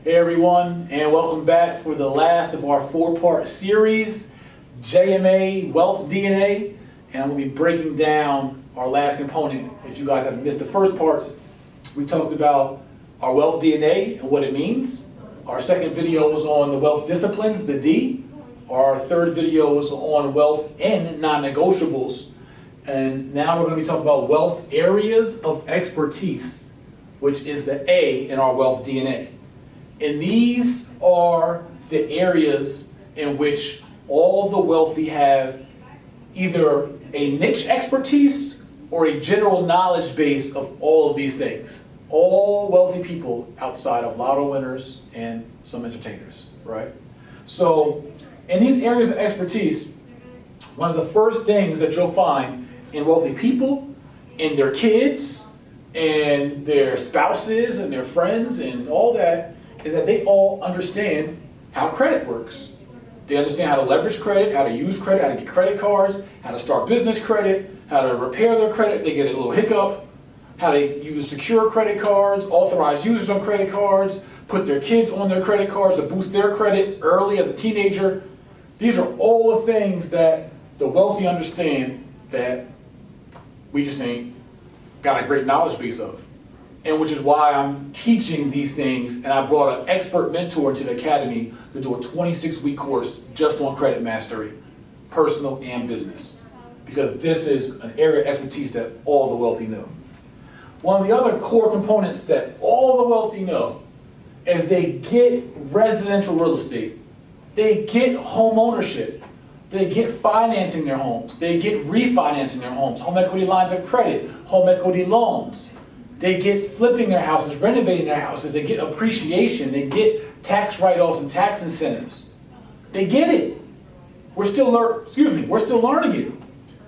Hey everyone, and welcome back for the last of our four-part series, JMA Wealth DNA, and I'm going to be breaking down our last component. If you guys have missed the first parts, we talked about our Wealth DNA and what it means. Our second video was on the Wealth Disciplines, the D. Our third video was on Wealth N, non-negotiables. And now we're going to be talking about Wealth Areas of Expertise, which is the A in our Wealth DNA. And these are the areas in which all the wealthy have either a niche expertise or a general knowledge base of all of these things. All wealthy people outside of lotto winners and some entertainers, right? So in these areas of expertise, one of the first things that you'll find in wealthy people, in their kids, and their spouses, and their friends, and all that, is that they all understand how credit works. They understand how to leverage credit, how to use credit, how to get credit cards, how to start business credit, how to repair their credit, they get a little hiccup, how to use secure credit cards, authorize users on credit cards, put their kids on their credit cards to boost their credit early as a teenager. These are all the things that the wealthy understand that we just ain't got a great knowledge base of. And which is why I'm teaching these things, and I brought an expert mentor into the academy to do a 26-week course just on credit mastery, personal and business. Because this is an area of expertise that all the wealthy know. One of the other core components that all the wealthy know is they get residential real estate. They get home ownership. They get financing their homes. They get refinancing their homes, home equity lines of credit, home equity loans. They get flipping their houses, renovating their houses. They get appreciation. They get tax write-offs and tax incentives. They get it. We're still learning it.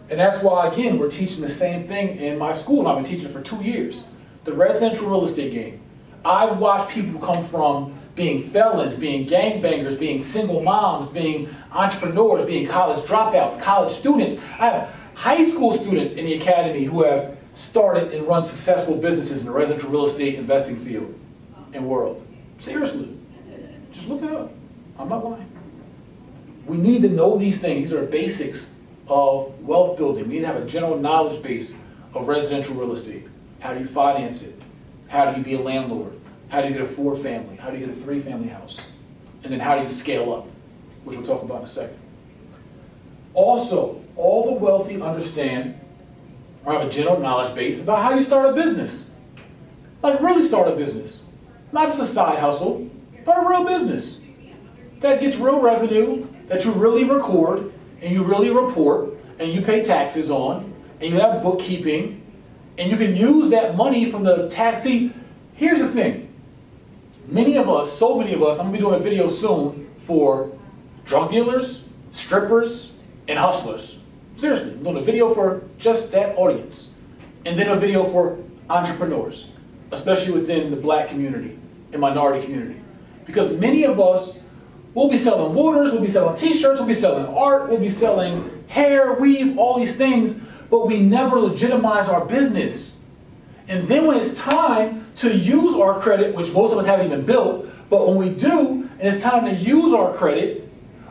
And that's why, again, we're teaching the same thing in my school. And I've been teaching it for 2 years. The residential real estate game. I've watched people come from being felons, being gangbangers, being single moms, being entrepreneurs, being college dropouts, college students. I have high school students in the academy who have started and run successful businesses in the residential real estate investing field and world. Seriously. Just look it up. I'm not lying. We need to know these things. These are basics of wealth building. We need to have a general knowledge base of residential real estate. How do you finance it? How do you be a landlord? How do you get a 4-family? How do you get a 3-family house? And then how do you scale up? Which we'll talk about in a second. Also, all the wealthy understand or have a general knowledge base about how you start a business. Like really start a business. Not just a side hustle, but a real business. That gets real revenue, that you really record, and you really report, and you pay taxes on, and you have bookkeeping, and you can use that money from the tax. See, here's the thing. Many of us, so many of us, I'm going to be doing a video soon for drug dealers, strippers, and hustlers. Seriously, I'm doing a video for just that audience. And then a video for entrepreneurs, especially within the black community and minority community. Because many of us will be selling waters, we'll be selling t-shirts, we'll be selling art, we'll be selling hair, weave, all these things, but we never legitimize our business. And then when it's time to use our credit, which most of us haven't even built, but when we do, and it's time to use our credit,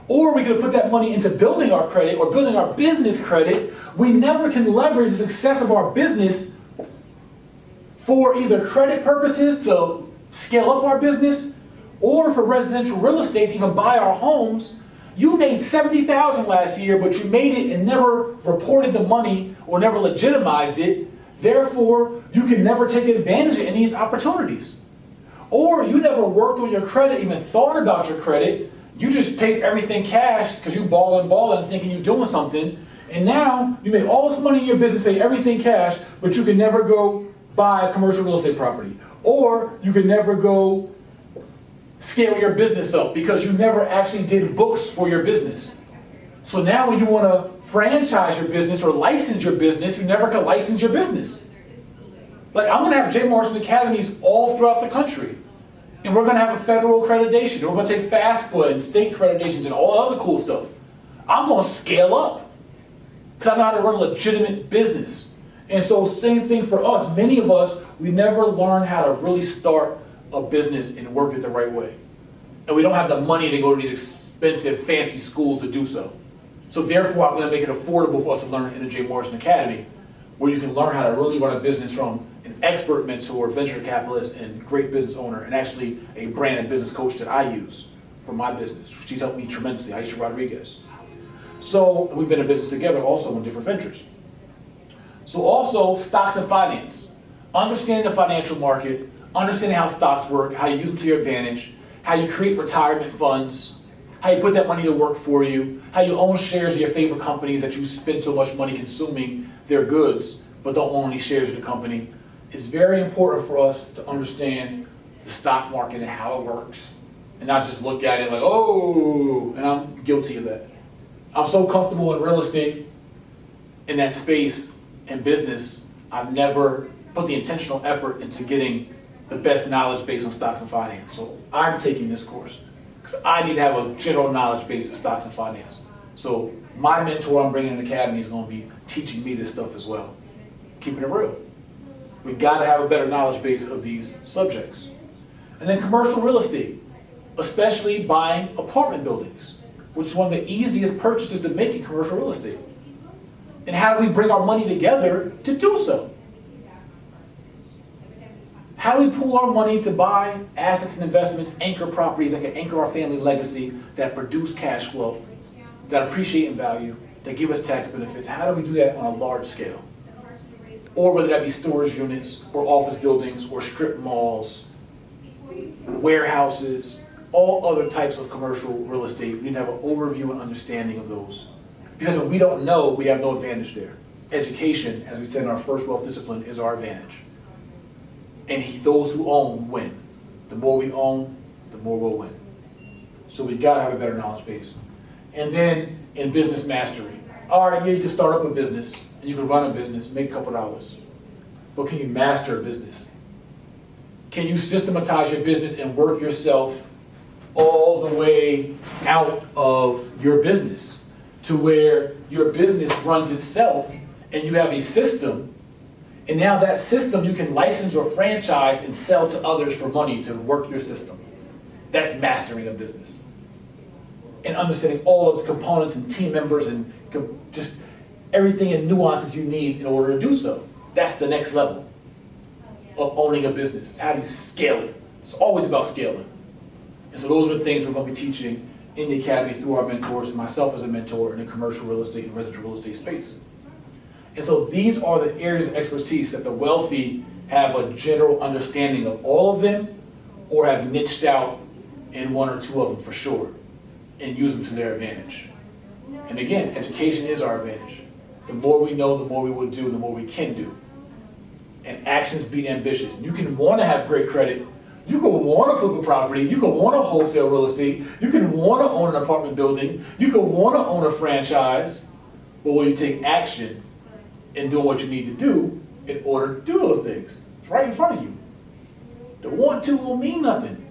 or we could put that money into building our credit or building our business credit, we never can leverage the success of our business for either credit purposes to scale up our business or for residential real estate to even buy our homes. You made $70,000 last year, but you made it and never reported the money or never legitimized it. Therefore, you can never take advantage of any of these opportunities. Or you never worked on your credit, even thought about your credit. You just paid everything cash because you balling, thinking you're doing something. And now you made all this money in your business, paid everything cash, but you can never go buy a commercial real estate property. Or you can never go scale your business up because you never actually did books for your business. So now when you want to franchise your business or license your business, you never can license your business. Like I'm going to have J. Morrison Academies all throughout the country. And we're going to have a federal accreditation. And we're going to take FAFSA and state accreditations and all other cool stuff. I'm going to scale up because I know how to run a legitimate business. And so same thing for us. Many of us, we never learn how to really start a business and work it the right way. and we don't have the money to go to these expensive, fancy schools to do so. So therefore, I'm going to make it affordable for us to learn in the J. Morrison Academy, where you can learn how to really run a business from an expert mentor, venture capitalist, and great business owner, and actually a brand and business coach that I use for my business. She's helped me tremendously, Aisha Rodriguez. So we've been in business together also in different ventures. So also stocks and finance. Understanding the financial market, understanding how stocks work, how you use them to your advantage, how you create retirement funds, how you put that money to work for you, how you own shares of your favorite companies that you spend so much money consuming their goods, but don't own any shares of the company. It's very important for us to understand the stock market and how it works, and not just look at it like, oh, and I'm guilty of that. I'm so comfortable in real estate, in that space, and business, I've never put the intentional effort into getting the best knowledge base on stocks and finance. So I'm taking this course because I need to have a general knowledge base of stocks and finance. So my mentor I'm bringing in the academy is going to be teaching me this stuff as well. Keeping it real. We've got to have a better knowledge base of these subjects. And then commercial real estate, especially buying apartment buildings, which is one of the easiest purchases to make in commercial real estate. And how do we bring our money together to do so? How do we pool our money to buy assets and investments, anchor properties that can anchor our family legacy, that produce cash flow, that appreciate in value, that give us tax benefits? How do we do that on a large scale? Or whether that be storage units, or office buildings, or strip malls, warehouses, all other types of commercial real estate. We need to have an overview and understanding of those. Because if we don't know, we have no advantage there. Education, as we said in our first wealth discipline, is our advantage. And those who own win. The more we own, the more we'll win. So we've got to have a better knowledge base. And then in business mastery. All right, yeah, you can start up a business, and you can run a business, make a couple dollars. But can you master a business? Can you systematize your business and work yourself all the way out of your business to where your business runs itself and you have a system, and now that system you can license or franchise and sell to others for money to work your system? That's mastering a business. And understanding all of its components and team members and just everything and nuances you need in order to do so. That's the next level of owning a business. It's how do you scale it. It's always about scaling. And so those are the things we're going to be teaching in the academy through our mentors and myself as a mentor in the commercial real estate and residential real estate space. And so these are the areas of expertise that the wealthy have a general understanding of all of them, or have niched out in one or two of them for sure and use them to their advantage. And again, education is our advantage. The more we know, the more we will do, the more we can do. And actions beat ambition. You can want to have great credit. You can want to flip a property. You can want to wholesale real estate. You can want to own an apartment building. You can want to own a franchise. But will you take action in doing what you need to do in order to do those things? It's right in front of you. The want to will mean nothing.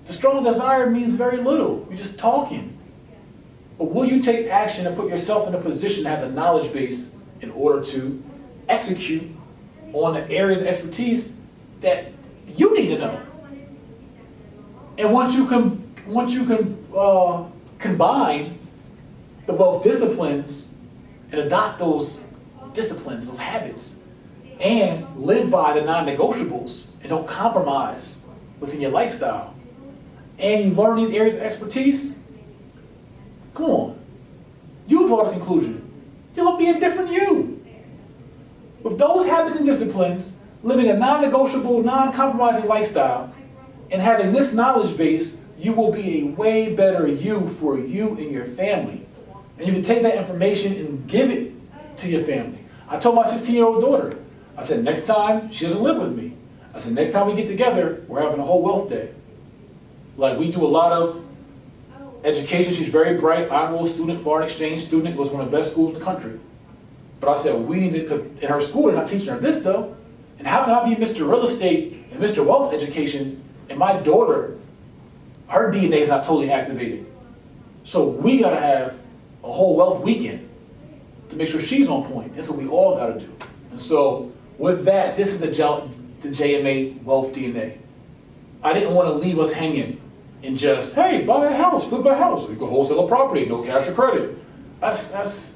The strong desire means very little. You're just talking. But will you take action and put yourself in a position to have the knowledge base in order to execute on the areas of expertise that you need to know? And once you can combine the wealth disciplines and adopt those disciplines, those habits, and live by the non-negotiables and don't compromise within your lifestyle, and you learn these areas of expertise, come on, you draw the conclusion. You'll be a different you. With those habits and disciplines, living a non-negotiable, non-compromising lifestyle, and having this knowledge base, you will be a way better you for you and your family. And you can take that information and give it to your family. I told my 16-year-old daughter, I said, next time, she doesn't live with me, I said, next time we get together, we're having a whole wealth day. Like, we do a lot of education. She's very bright, honor student, foreign exchange student, goes to one of the best schools in the country. But I said, we need to, because in her school, they're not teaching her this, though. And how can I be Mr. Real Estate and Mr. Wealth Education, and my daughter, her DNA is not totally activated? So we got to have a whole wealth weekend to make sure she's on point. That's what we all got to do. And so with that, this is the JMA Wealth DNA. I didn't want to leave us hanging and just, hey, buy a house, flip a house. You can wholesale a property, no cash or credit. That's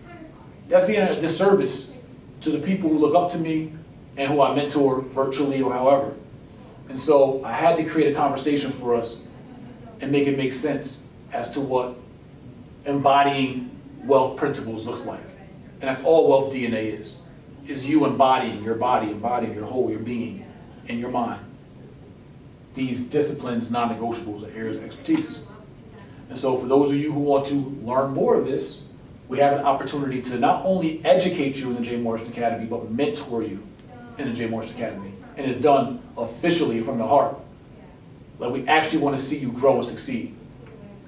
being a disservice to the people who look up to me and who I mentor virtually or however. And so I had to create a conversation for us and make it make sense as to what embodying wealth principles looks like. And that's all Wealth DNA is you embodying your body, embodying your whole, your being, and your mind. These disciplines, non-negotiables, are areas of expertise. And so for those of you who want to learn more of this, we have the opportunity to not only educate you in the J. Morrison Academy, but mentor you in the J. Morrison Academy. And it's done officially from the heart. Like, we actually want to see you grow and succeed,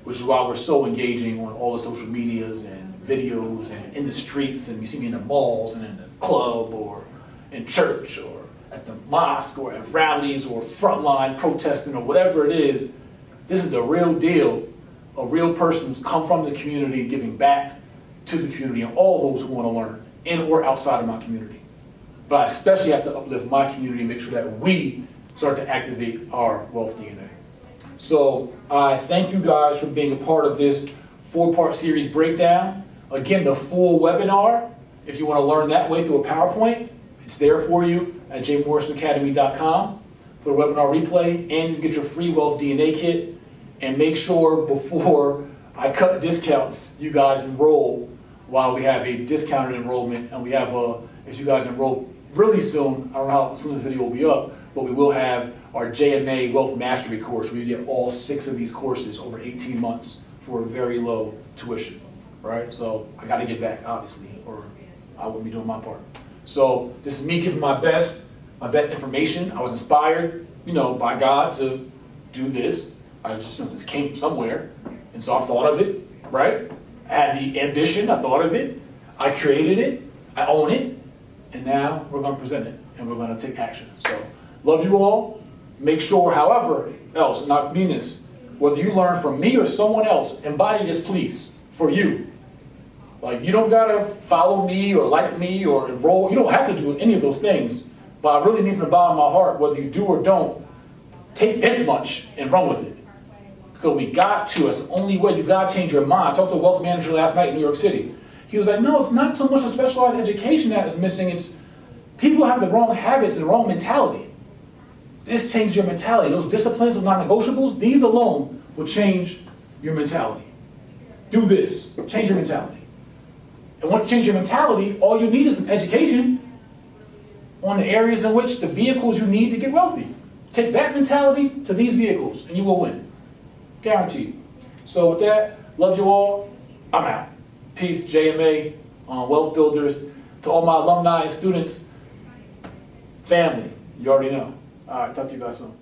which is why we're so engaging on all the social medias and videos and in the streets, and you see me in the malls and in the club or in church or at the mosque or at rallies or frontline protesting or whatever it is. This is the real deal of real persons come from the community giving back to the community and all those who want to learn in or outside of my community. But I especially have to uplift my community and make sure that we start to activate our wealth DNA. So I thank you guys for being a part of this 4-part series breakdown. Again, the full webinar, if you want to learn that way through a PowerPoint, it's there for you at jmorrisonacademy.com for the webinar replay, and you can get your free Wealth DNA kit. And make sure before I cut discounts, you guys enroll while we have a discounted enrollment. And we have, if you guys enroll really soon, I don't know how soon this video will be up, but we will have our JMA Wealth Mastery course where you get all 6 of these courses over 18 months for a very low tuition, right? So I got to get back, obviously, or I wouldn't be doing my part. So this is me giving my best information. I was inspired, by God to do this. I just this came from somewhere, and so I thought of it, right? I had the ambition, I thought of it, I created it, I own it, and now we're going to present it, and we're going to take action. So, love you all. Make sure, however else, not mean this, whether you learn from me or someone else, embody this, please, for you. Like, you don't got to follow me or like me or enroll. You don't have to do any of those things, but I really mean from the bottom of my heart, whether you do or don't, take this much and run with it. Because we got to. It's the only way. You got to change your mind. I talked to a wealth manager last night in New York City. He was like, no, it's not so much a specialized education that is missing. It's people have the wrong habits and the wrong mentality. This changes your mentality. Those disciplines of non-negotiables, these alone will change your mentality. Do this. Change your mentality. And once you change your mentality, all you need is some education on the areas in which the vehicles you need to get wealthy. Take that mentality to these vehicles, and you will win. Guaranteed. So with that, love you all. I'm out. Peace, JMA, Wealth Builders. To all my alumni and students, family, you already know. All right, talk to you guys soon.